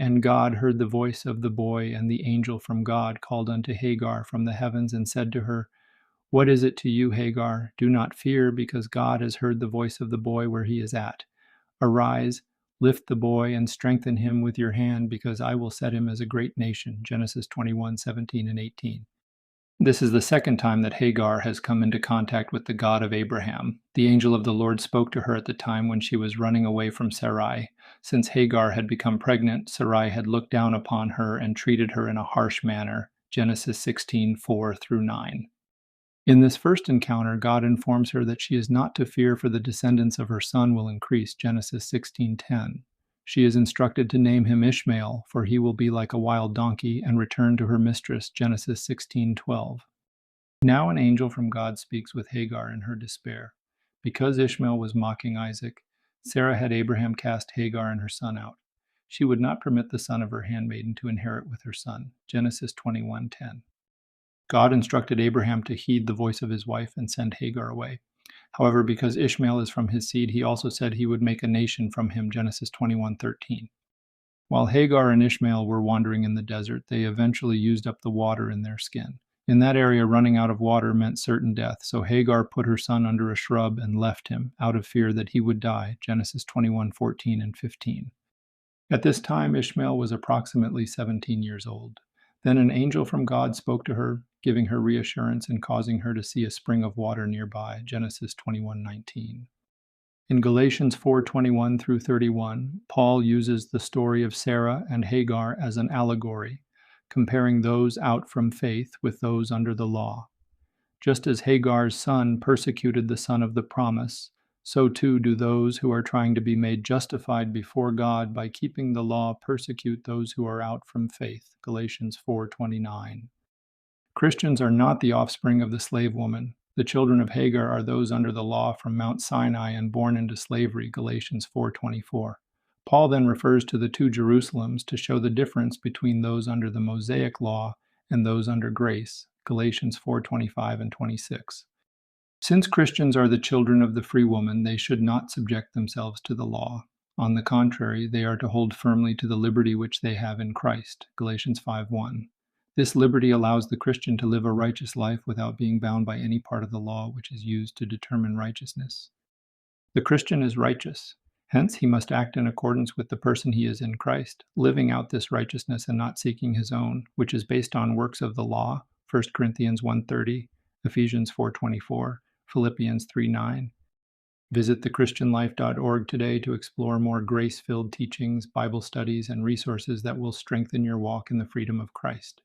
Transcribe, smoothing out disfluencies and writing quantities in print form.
And God heard the voice of the boy, and the angel from God called unto Hagar from the heavens and said to her, What is it to you, Hagar? Do not fear, because God has heard the voice of the boy where he is at. Arise, lift the boy, and strengthen him with your hand, because I will set him as a great nation. Genesis 21:17 and 18. This is the second time that Hagar has come into contact with the God of Abraham. The angel of the Lord spoke to her at the time when she was running away from Sarai. Since Hagar had become pregnant, Sarai had looked down upon her and treated her in a harsh manner. Genesis 16:4 through 9. In this first encounter, God informs her that she is not to fear, for the descendants of her son will increase. Genesis 16:10. She is instructed to name him Ishmael, for he will be like a wild donkey, and return to her mistress. Genesis 16:12. Now an angel from God speaks with Hagar in her despair. Because Ishmael was mocking Isaac, Sarah had Abraham cast Hagar and her son out. She would not permit the son of her handmaiden to inherit with her son. Genesis 21:10. God instructed Abraham to heed the voice of his wife and send Hagar away. However, because Ishmael is from his seed, he also said he would make a nation from him. Genesis 21:13. While Hagar and Ishmael were wandering in the desert, they eventually used up the water in their skin. In that area, running out of water meant certain death, so Hagar put her son under a shrub and left him, out of fear that he would die. Genesis 21:14 and 15. At this time, Ishmael was approximately 17 years old. Then an angel from God spoke to her, giving her reassurance and causing her to see a spring of water nearby. Genesis 21:19. In Galatians 4:21 through 31, Paul uses the story of Sarah and Hagar as an allegory, comparing those out from faith with those under the law. Just as Hagar's son persecuted the son of the promise, so too do those who are trying to be made justified before God by keeping the law persecute those who are out from faith. Galatians 4:29. Christians are not the offspring of the slave woman. The children of Hagar are those under the law from Mount Sinai and born into slavery. Galatians 4:24. Paul then refers to the two Jerusalems to show the difference between those under the Mosaic law and those under grace. Galatians 4:25 and 26. Since Christians are the children of the free woman, they should not subject themselves to the law. On the contrary, they are to hold firmly to the liberty which they have in Christ. Galatians 5:1. This liberty allows the Christian to live a righteous life without being bound by any part of the law which is used to determine righteousness. The Christian is righteous. Hence, he must act in accordance with the person he is in Christ, living out this righteousness and not seeking his own, which is based on works of the law, 1 Corinthians 1:30, Ephesians 4:24, Philippians 3:9. Visit thechristianlife.org today to explore more grace-filled teachings, Bible studies, and resources that will strengthen your walk in the freedom of Christ.